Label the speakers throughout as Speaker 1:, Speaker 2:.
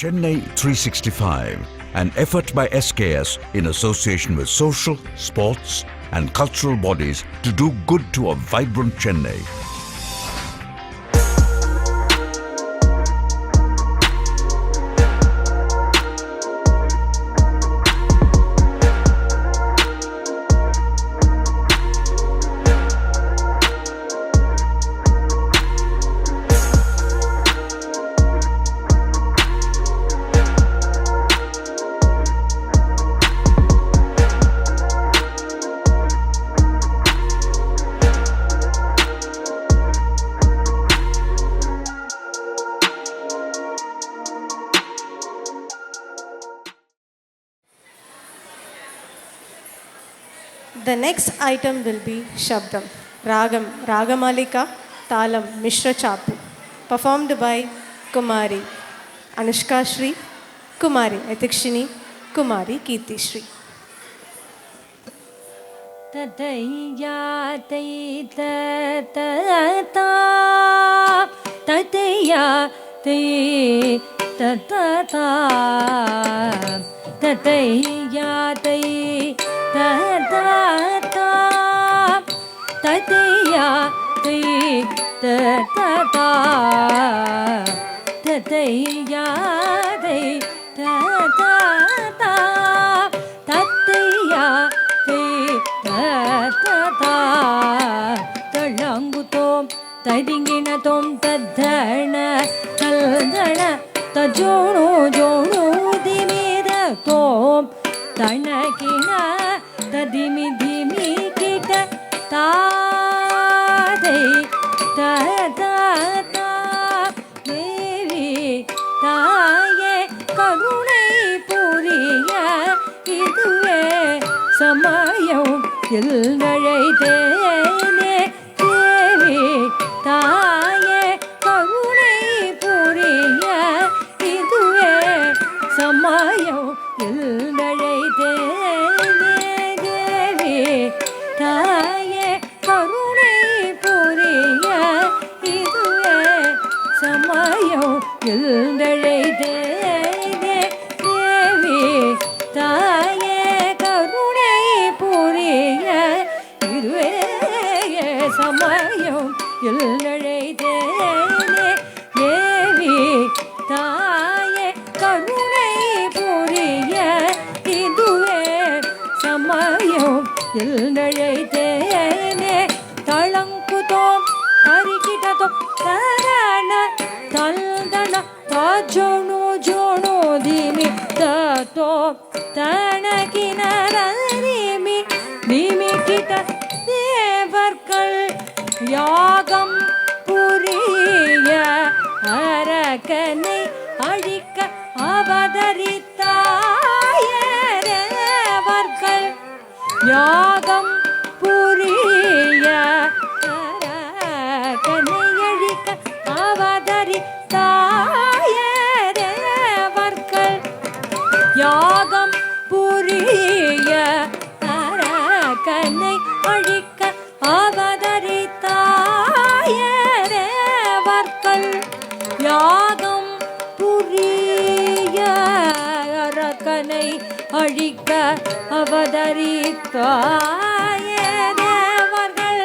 Speaker 1: Chennai 365, an effort by SKS in association with social, sports and cultural bodies to do good to a vibrant Chennai.
Speaker 2: The next item will be Shabdam, Ragam, Ragamalika, Talam, Mishra Chapu, performed by Kumari Anushka Shri, Kumari Atikshini, Kumari Kirti Shri.
Speaker 3: Tataya tai ta ta tataya tai ta ta tataya tai ta ta tataya tai ta ta tataya tai ta ta tataya ತಳಂಗುತೋಂ ತದಿಂಗಿಣತೋಂ ತದ್ಧಣ ತಲ್ದಣ ತಜೋಣು ಜೋಣು ದಿಮಿದ ತೋಂ ತಣಕಿಣ ತದಿಮಿ ದಿಮಿ ಕಿಟ ತಾದೈ ತದ ದೇವಿ ತಾಯೇ ಕರುಣೈ ಪುರಿಯ ಇದುವೇ சமயம் எல்லைதேனே தேவி தாயே கருணை புரிய இதுவே சமயம் எல்லைதேனே தேவி தாயே கருணை புரிய இதுவே சமயம் எல்லைதேனே தேவி தாயே சமயம் எல்லழைதேனே தேவி தாயே கருணை புரிய இதுவே சமயம் எல்லழைதேனே தளங்குதோம் அரிக்கிட்டதோம் தரண தல்தன தாஜோணு ஜோணு திமி தோ தனகினரமி திமி கிட்ட தேவர்கள் யாகம் புரிய அரக்கனை அழிக்க அவதரித்தாயவர்கள் யாகம் புரிய அரக்கனை அழிக்க அவதரித்தாயவர்கள் யாகம் புரிய அரக்கனை அழிக்க அவதரித்தாயவர்கள் யாகம் புரிய அரக்கனை அழிக்க அவதரித்தாயவர்கள்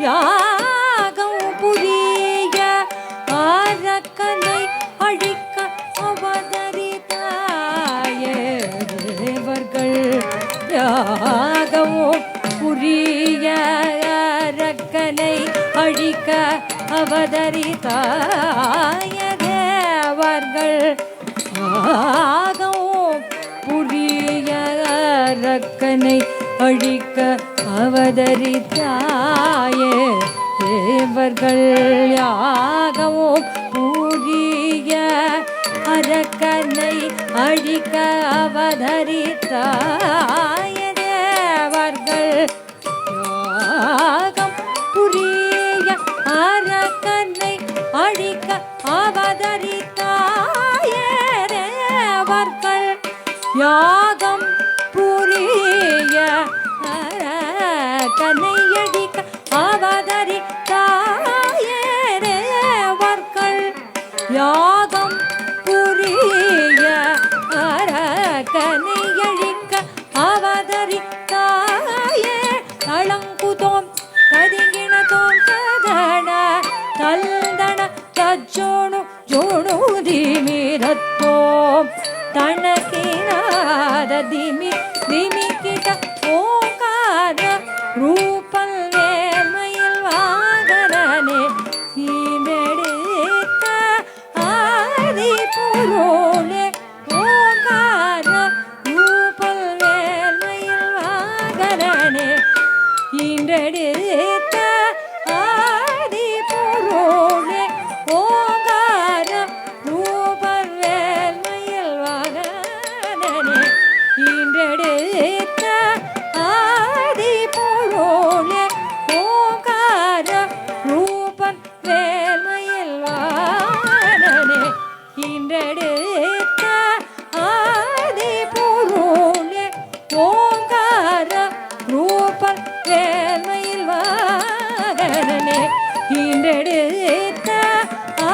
Speaker 3: யாகம் புரிய அரக்கனை அழிக்க அவதரித்தாயவர்கள் யாகம் புரிய அரக்கனை அழிக்க அவதரித்தாயவர்கள் யாகம் புரிய அரக்கனை அழிக்க அவதரித்தாயவர்கள் யாகம் புரிய அரக்கனை அழிக்க அவதரித்தாயவர்கள் யாகம் புரிய அரக்கனை அழிக்க அவதரித்தாயவர்கள் யாகம் புரிய அரக்கனை அழிக்க அவதரித்தாயவர்கள் யாகம் புரிய தத்தோம் தனக்கினாத திமி திமிக்கிட்ட ஓங்கார ரூபல் வேல்மையில் வாகனனே ஈனெடுத்த ஆதி பொருளே ஓங்கார ரூபல் வேல்மையில் வாகனனே ஈன்றெடுத்த ஆதி பொருளே ஓங்கார ரூபல் வேல்மையில் வாகனனே ஈன்றெடுத்த ஆதி பொருளே ஓங்கார ரூபன் வேல்மையில் வாகனனே ஈன்றெடுத்த ஆதி பொருளே ஓங்கார ரூபன் வேல்மையில் வாகனனே ஈன்றெடுத்த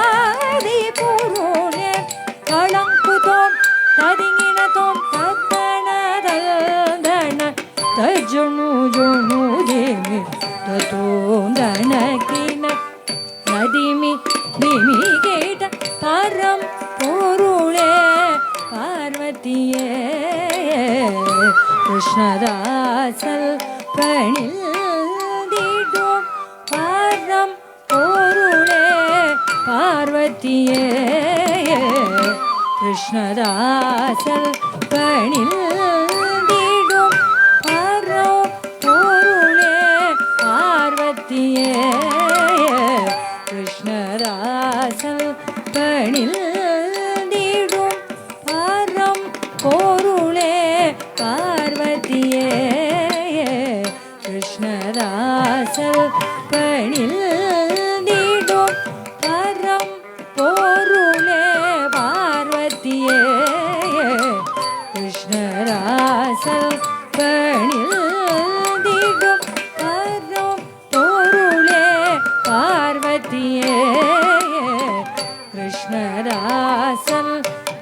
Speaker 3: ஆதி பொருளே களங்குதோம் ததிங்கினதோம் தத்தனதல்தன தஜுணு ஜுணு தேமி தத்தோந்தனக்கின நதிமி திமி கேட்ட பரம் பொருளே பார்வதியே கிருஷ்ணதாசல் பணிந்திடும் பரம் பொருளே பார்வதியே கிருஷ்ணதாசல் பணிந்திடும் பரம் பொருளே பார்வதியே கிருஷ்ணதாசல் பணிந்திடும் பரம் பொருளே பார்வதியே கிருஷ்ணதாசல் பணிந்திடும் பரம் பொருளே பார்வதியே கிருஷ்ணதாசல் பணிந்திடும் பரம் பொருளே பார்வதியே கிருஷ்ணதாசல்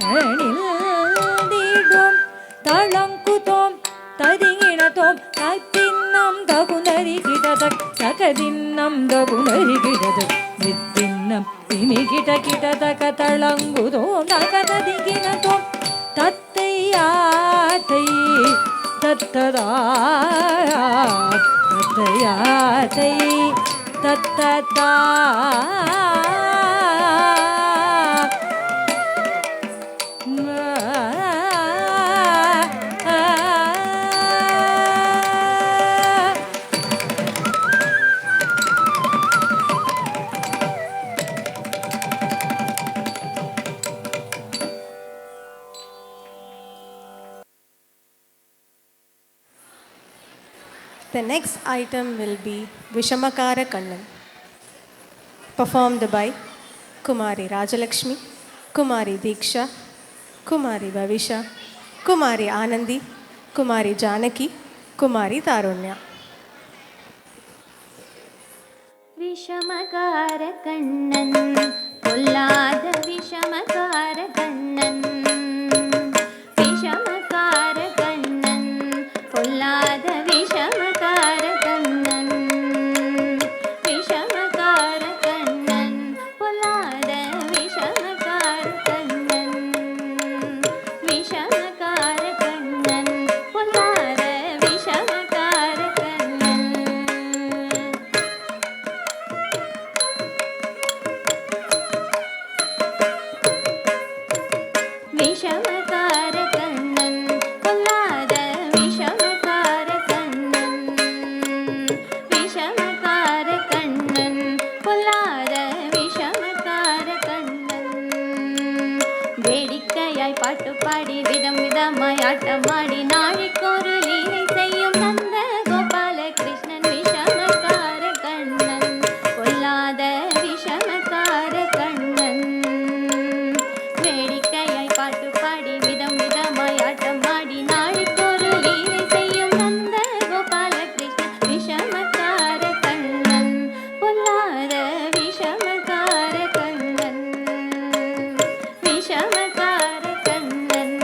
Speaker 3: பணிந்திடும் தளங்குதோம் ததிங்கினதோம் தத்தின்னம் தகுநரி கிடதக் தகதின்னம் தகுநரி கிடதக் வித்தின்னம் திமி கிட கிடதக தளங்குதோம் தகததிங்கினதோம் தத்தை யாத்தை தத்ததா தத்தை யாத்தை தத்ததா
Speaker 2: The next item will be Vishamakara Kannan, performed by Kumari Rajalakshmi, Kumari Diksha, Kumari Bhavisha, Kumari Anandi, Kumari Janaki, Kumari Tarunya.
Speaker 4: விஷமகார Kannan பொல்லாத விஷமகார கண்ணன் விஷமகார கண்ணன் பொல்லாத விஷமகார கண்ணன் விஷமகார கண்ணன் பொல்லாத விஷமகார கண்ணன் விஷமகார கண்ணன் பொல்லாத விஷமகார கண்ணன் விஷமகார கண்ணன் பொல்லாத விஷமகார கண்ணன் விஷமகார கண்ணன் பொல்லாத விஷமகார கண்ணன் வேடிக்கையாய் பாட்டு பாடி விதம் விதமாய் ஆட்டமாடி நாளைக்கொரு லீலை செய்யும் நந்த கோபால கிருஷ்ணன் விஷமகார கண்ணன் பொல்லாத விஷமகார கண்ணன் வேடிக்கையாய் பாட்டு பாடி விதம் விதமாய் ஆட்டமாடி நாளைக்கொரு லீலை செய்யும் நந்த கோபால கிருஷ்ணன் விஷமகார கண்ணன் பொல்லாத விஷமகார கண்ணன் விஷமகார கண்ணன்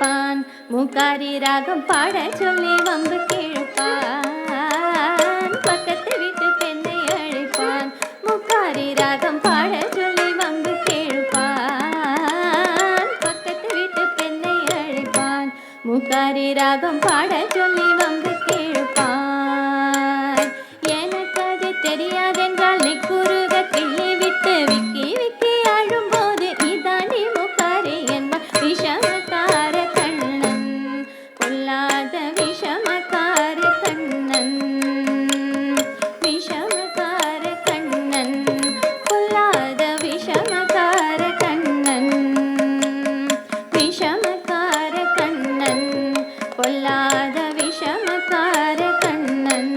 Speaker 4: அழைப்பான். முக்காரி ராகம் பாட சொல்லி வம்பு கிழப்பான். பக்கத்து வீட்டு பெண்ணை அழைப்பான். முக்காரி ராகம் பாட சொல்லி வம்பு கிழப்பான். பக்கத்து வீட்டு பெண்ணை அழைப்பான். முக்காரி ராகம் பாட சொல்லி வம்பு கிழப்பான். எனக்கு அது தெரியாதென்றால் நீ குறுக கிள்ளி விட்டு விக்கி விக்கி அழும்போது இதாண்டி முக்காரி என்பான். விஷமக்கார கண்ணன், பொல்லாத விஷமக்கார கண்ணன், விஷமக்கார கண்ணன், பொல்லாத விஷமக்கார கண்ணன், விஷமக்கார கண்ணன், பொல்லாத விஷமக்கார கண்ணன்.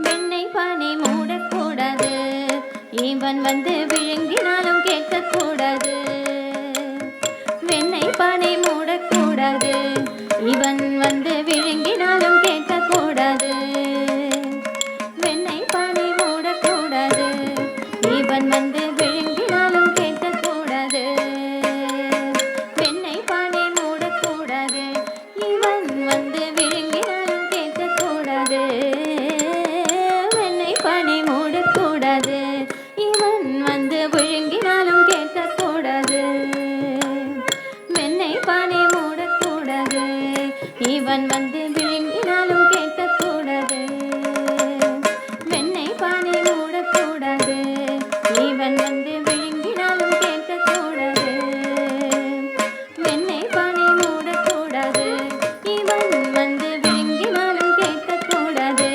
Speaker 4: வெண்ணெய் பானை மூடக்கூடாது, இவன் வந்து விழுங்கினாலும் கேட்கக்கூடாது. வெண்ணெய் பானை மூடக்கூடாது, இவன் வந்து விழுங்கினாலும் கேட்கக்கூடாது. வெண்ணெய் பானை மூடக்கூடாது, இவன் வந்து விழுங்கினாலும் கேட்கக்கூடாது. வெண்ணெய் பானை மூடக்கூடாது, இவன் வந்து விழுங்கினாலும் கேட்கக்கூடாது. வெண்ணெய் பானை மூடக்கூடாது, இவன் வந்து விழுங்கினாலும் கேட்கக்கூடாது. வெண்ணெய் பானை மூடக்கூடாது, இவன் வந்து விழுங்கினாலும் கேட்கக்கூடாது. வெண்ணெய் பானை மூடக்கூடாது, இவன் வந்து விழுங்கினாலும் கேட்கக்கூடாது. வெண்ணெய் பானை மூடக்கூடாது, இவன் வந்து விழுங்கினாலும் கேட்கக்கூடாது.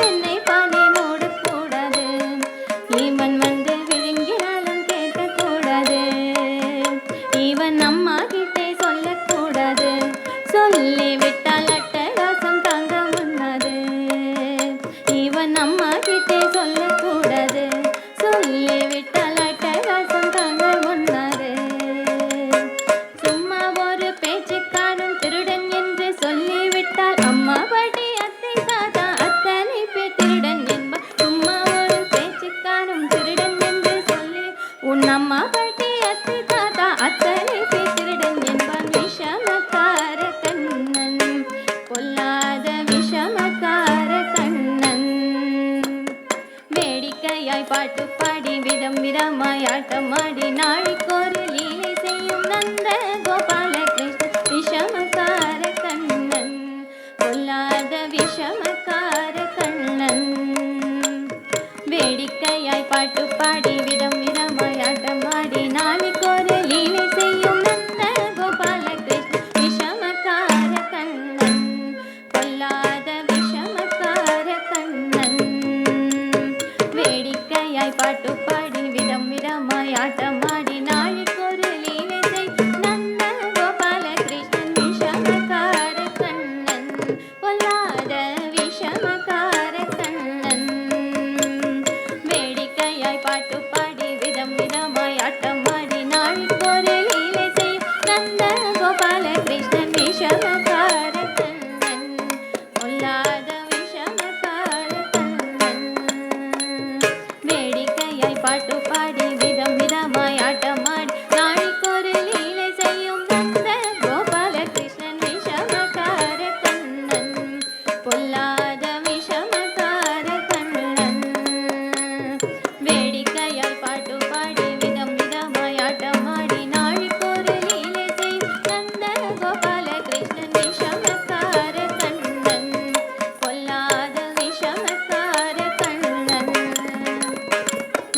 Speaker 4: வெண்ணெய் பானை மூடக்கூடாது, இவன் வந்து விழுங்கினாலும் கேட்கக்கூடாது. இவன் அம்மா கிட்டே சொல்லக்கூடாது, சொல்லிவிட்டால் அட்டகாசம் தாங்க முன்னாது. இவன் அம்மா கிட்டே சொல்லக்கூடாது, சொல்லிவிட்டால் அட்டகாசம் தாங்க முன்னாது. சும்மா ஒரு பேச்சுக்காரன் திருடன் என்று சொல்லிவிட்டால் அம்மா பாட்டி அத்தை தாத்தா அத்தனை பேர் திருடன் என்பார். சும்மா ஒரு பேச்சுக்காரன் திருடன் என்று சொல்லி உன் அம்மா பாட்டி அத்தை தாத்தா அத்தனை பேர் திருடன் என்பான். விஷமக்கார கண்ணன், பொல்லாத விஷமக்கார கண்ணன். வேடிக்கையாய் பாட்டு பாடி விதம் விதமாய் ஆட்டமாடி நாளைக்கொரு லீலை செய்யும் நந்த கோபால கிருஷ்ணன். விஷமக்கார கண்ணன், பொல்லாத விஷமக்கார கண்ணன். வேடிக்கையாய் பாட்டு பாடி விதம் விதமாய் ஆட்டமாடி நாளைக்கொரு லீலை செய்யும் நந்த கோபால கிருஷ்ணன். விஷமக்கார கண்ணன், பொல்லாத விஷமக்கார கண்ணன். வேடிக்கையாய் பாட்டு பாடி விதம் விதமாய் ஆட்டமாடி நாளைக்கொரு லீலை செய்யும் நந்த கோபால கிருஷ்ணன். விஷமக்கார கண்ணன், பொல்லாத விஷமக்கார கண்ணன். வேடிக்கையாய் பாட்டு பாடி விதம் விதமாய் ஆட்டமாடி நாளைக்கொரு லீலை செய்யும் நந்த கோபால கிருஷ்ணன். விஷமக்கார கண்ணன், பொல்லாத விஷமக்கார கண்ணன். வேடிக்கையாய் பாட்டு பாடி விதம் விதமாய் ஆட்டமாடி நாளைக்கொரு லீலை செய்யும் நந்த கோபால கிருஷ்ணன். விஷமக்கார கண்ணன், பொல்லாத விஷமக்கார கண்ணன். வேடிக்கையாய் பாட்டு பாடி விதம் விதமாய் ஆட்டமாடி நாளைக்கொரு லீலை செய்யும் நந்த கோபால கிருஷ்ணன். விஷமக்கார கண்ணன், பொல்லாத விஷமக்கார கண்ணன்.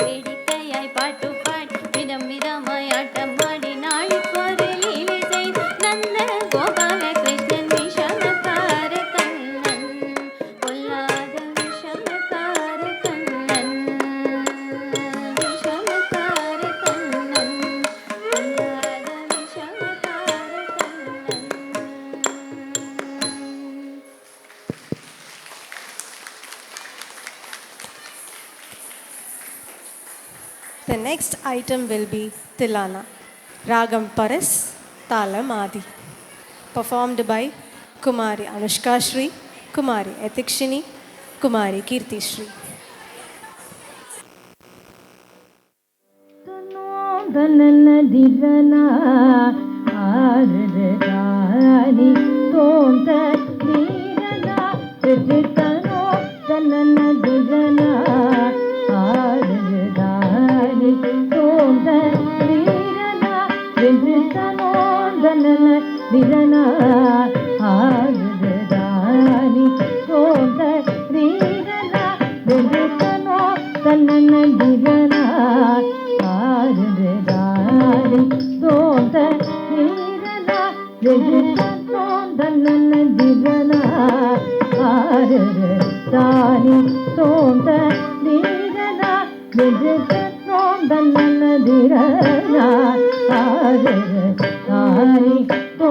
Speaker 4: வேடிக்கையாய் பாட்டு பாடி விதம் விதமாய் ஆட்டமாடி நாளைக்கொரு லீலை செய்யும் நந்த கோபால கிருஷ்ணன். விஷமக்கார கண்ணன், பொல்லாத விஷமக்கார கண்ணன். விஷமக்கார கண்ணன், பொல்லாத Vishamakkara Kannan.
Speaker 2: The next item will be Tilana, Ragam Paras, Talam Adi, performed by Kumari Anushka Shri, Kumari Etikshini, குமாரி கீர்த்திஸ்ரீ.
Speaker 3: தனனதிரனா ஆரதானி தோந்த நீரனா வெஜிதனோ தனனதிரனா ஆரதானி தோந்த நீரனா வெஜிதனோ தனனதிரனா ஆரதானி தோந்த நீரனா வெஜிதனோ தனனதிரனா ஆரதானி தோந்த நீரனா வெஜிதனோ தனனதிரனா ஆரதானி தோந்த நீரனா வெஜிதனோ தனனதிரனா ஆரதானி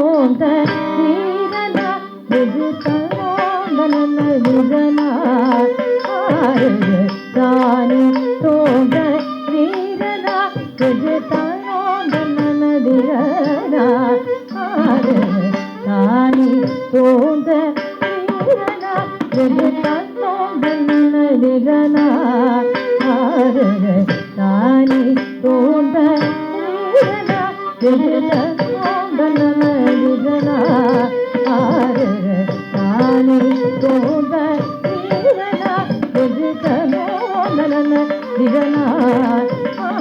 Speaker 3: தோந்த நீரனா வெஜிதனோ தனனதிரனா ஆரதானி தோந்த நீரனா வெஜிதனோ தனனதிரனா ஆரதானி தோந்த நீரனா வெஜிதனோ தனனதிரனா ஆரதானி தோந்த நீரனா வெஜிதனோ தனனதிரனா ஆரதானி தோந்த நீரனா வெஜிதனோ தனனதிரனா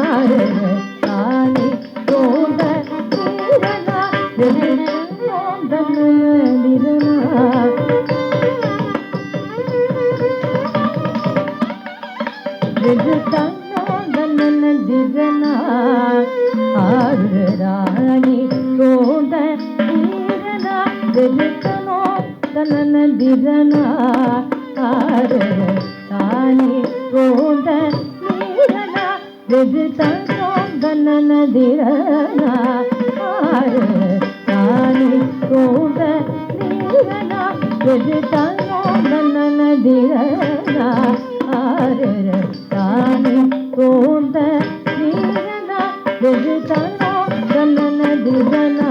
Speaker 3: ஆரதானி தோந்த நீரனா வெஜிதனோ தனனதிரனா வெஜிதனோ தனனதிரனா ஆரதானி தோந்த நீரனா வெஜிதனோ தனனதிரனா ஆரதானி தோந்த நீரனா வெஜிதனோ தனனதிரனா ஆரதானி தோந்த நீரனா வெஜிதனோ தனனதிரனா ஆரதானி தோந்த நீரனா வெஜிதனோ தனனதிரனா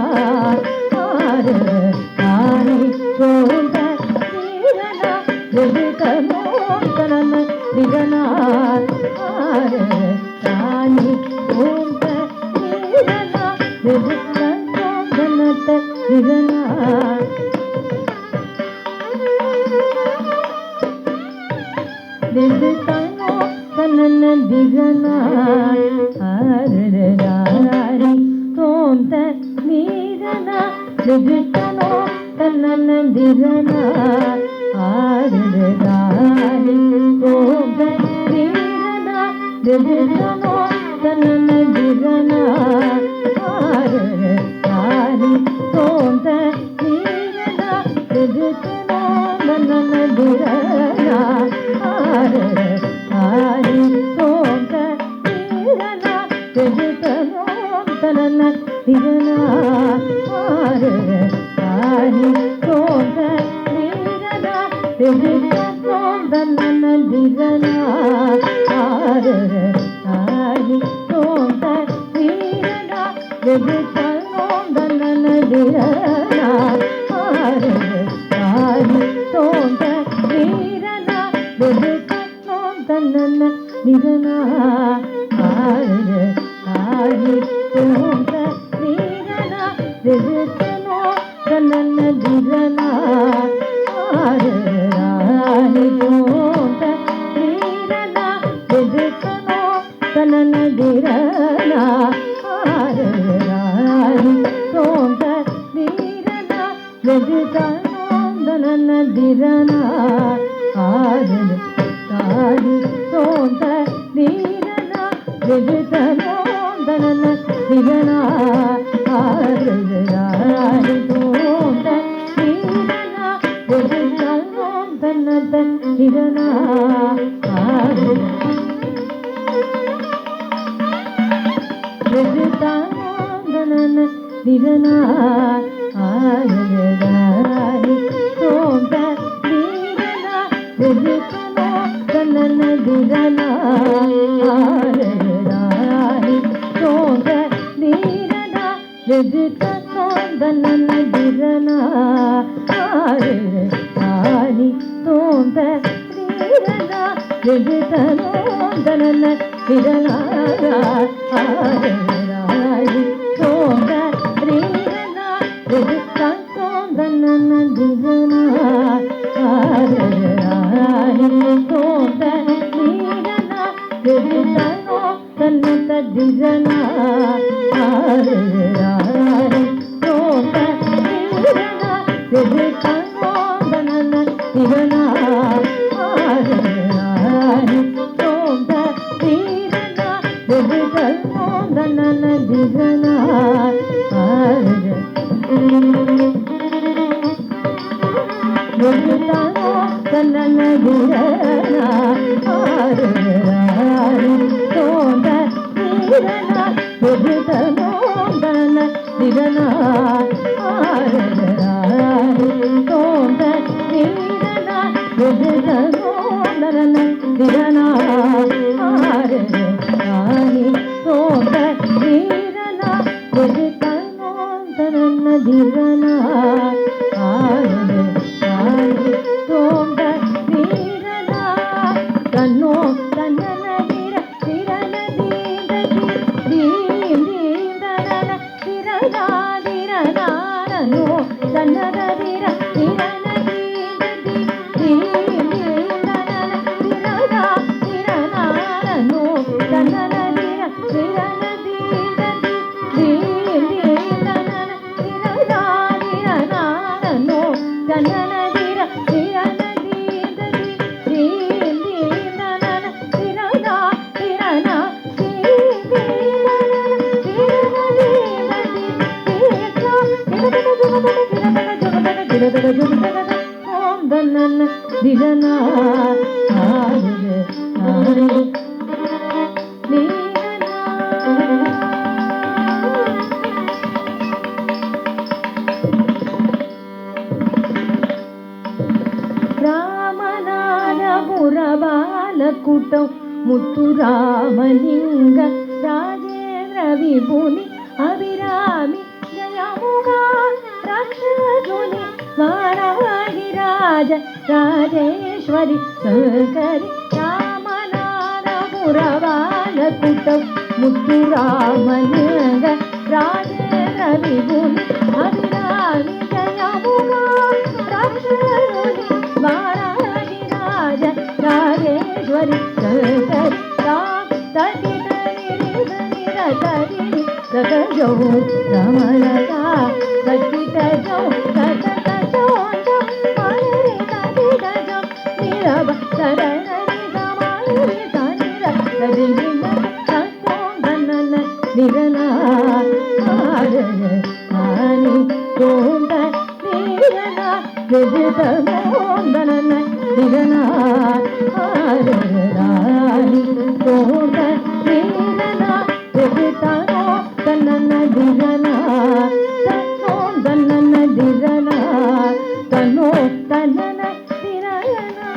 Speaker 3: ஆரதானி தோந்த நீரனா வெஜிதனோ தனனதிரனா ஆரதானி தோந்த நீரனா வெஜிதனோ தனனதிரனா வெஜிதனோ தனனதிரனா ஆரதானி தோந்த நீரனா வெஜிதனோ தனனதிரனா ஆரதானி தோந்த நீரனா வெஜிதனோ தனனதிரனா ஆரதானி தோந்த நீரனா வெஜிதனோ தனனதிரனா ஆரதானி தோந்த நீரனா வெஜிதனோ தனனதிரனா ஆரதானி தோந்த நீரனா வெஜிதனோ தனனதிரனா ஆரதானி தோந்த நீரனா வெஜிதனோ தனனதிரனா ஆரதானி தோந்த நீரனா வெஜிதனோ தனனதிரனா ஆரதானி தோந்த நீரனா வெஜிதனோ தனனதிரனா ஆரதானி தோந்த நீரனா வெஜிதனோ தனனதிரனா ஆரதானி தோந்த நீரனா வெஜிதனோ தனனதிரனா ஆரதானி தோந்த நீரனா வெஜிதனோ தனனதிரனா ஆரதானி தோந்த நீரனா வெஜிதனோ தனனதிரனா வெஜிதனோ தனனதிரனா ஆரதானி தோந்த நீரனா வெஜிதனோ தனனதிரனா ஆரதானி தோந்த நீரனா வெஜிதனோ தனனதிரனா ஆரதானி தோந்த விஜிதனோதன திரனாரி சோத ரீரனா விஜிதனோதன திரனா ஆரி சோத ரீரனா விஜிதனோதன திரனா ஆரி சோத ரீரனா விஜிதனோதன திரனா கூட்டம் முத்துராமலிங்க ராஜேந்திர விபுனி அபிராமி ஜயமுகா ராட்சசுனி வாராகிராஜ ராஜேஸ்வரி சங்கரி ராமநாதபுரவால கூட்டம் முத்துராமலிங்க ராஜேந்திர விபுனி அபிராமி ஜயமுகா ராட்சசுனி வாராகிராஜ ராஜேஸ்வரி சங்கரி தடி சகஜோ ரமணதா சகிதஜோ சததஜோ மலரி தடிதஜோ நிரவ சரணி சமாரி சனிர தடிவின சந்தோந்தன நிரனா ஆரய நானி தோந்த நிரனா விஜிதனோந்தன நிரனா ஆரய நானி தோந்த நிரனா விஜிதனோ தன்னன திரனா தன்னோ தன்னன திரனா தன்னோ தன்னன திரனா.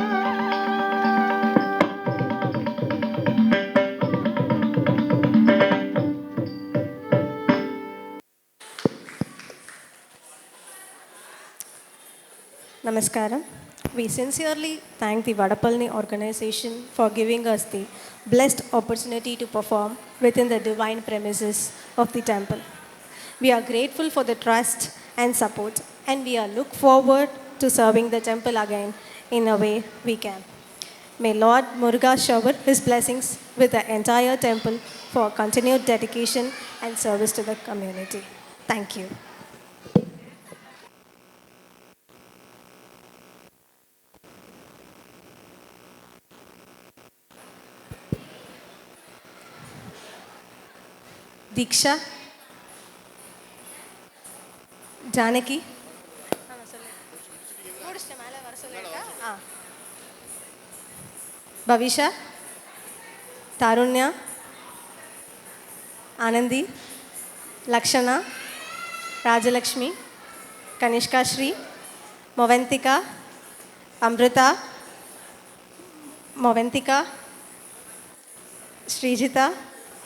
Speaker 2: Namaskaram. We sincerely thank the Vadapalni organization for giving us the blessed opportunity to perform within the divine premises of the temple. We are grateful for the trust and support, and we are look forward to serving the temple again in a way we can. May Lord Muruga shower his blessings with the entire temple for continued dedication and service to the community. Thank you. Diksha, Janaki, Bhavisha, Tarunya, Anandi, Lakshana, Rajalakshmi, Kanishka Shri, Moventika, Amrita, Moventika, Srijita,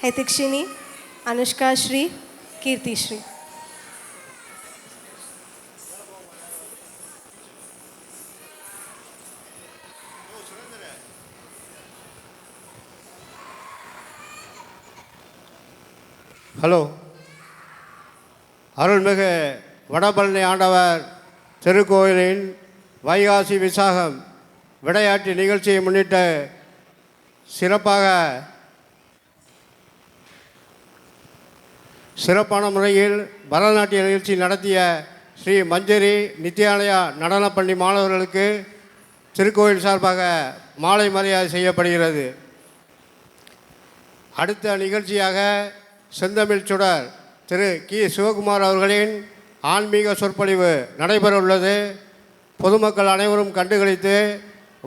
Speaker 2: Hetikshini, Anushka Shri, Kirti Shri.
Speaker 5: Hello. அருள்மிகு வடபழனி ஆண்டவர் திருக்கோயிலின் வைகாசி விசாகம் விளையாட்டு நிகழ்ச்சியை முன்னிட்டு சிறப்பான முறையில் பரதநாட்டிய நிகழ்ச்சி நடத்திய ஸ்ரீ மஞ்சரி நித்யாலயா நடனப்பள்ளி மாணவர்களுக்கு திருக்கோயில் சார்பாக மாலை மரியாதை செய்யப்படுகிறது. அடுத்த நிகழ்ச்சியாக செந்தமிழ் சுடர் திரு கி சிவகுமார் அவர்களின் ஆன்மீக சொற்பொழிவு நடைபெற உள்ளது. பொதுமக்கள் அனைவரும் கண்டுகளித்து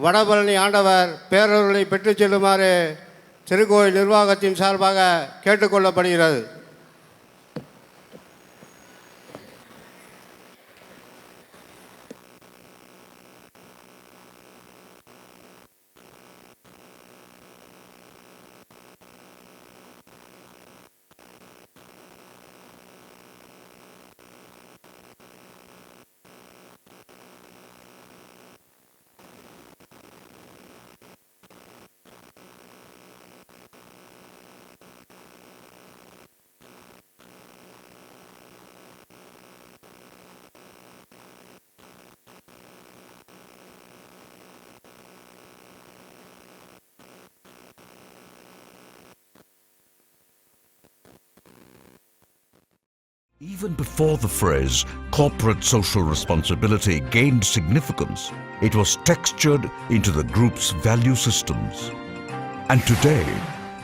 Speaker 5: வடபழனி ஆண்டவர் பேரர்களை பெற்றுச் செல்லுமாறு திருக்கோயில் நிர்வாகத்தின் சார்பாக கேட்டுக்கொள்ளப்படுகிறது.
Speaker 1: Even before the phrase corporate social responsibility gained significance, it was textured into the group's value systems. And today,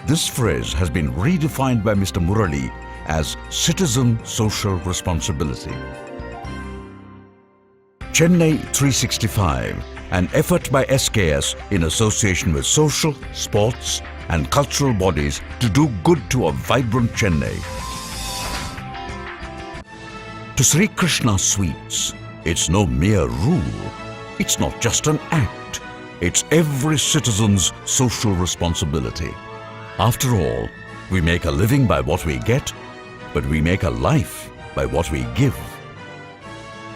Speaker 1: this phrase has been redefined by Mr. Murali as citizen social responsibility. Chennai 365, an effort by SKS in association with social, sports and cultural bodies to do good to a vibrant Chennai. To Sri Krishna Sweets, it's no mere rule. It's not just an act. It's every citizen's social responsibility. After all, we make a living by what we get, but we make a life by what we give.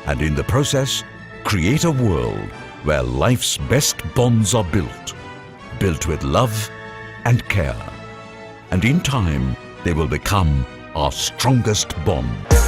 Speaker 1: And in the process, create a world where life's best bonds are built with love and care. And in time, they will become our strongest bond.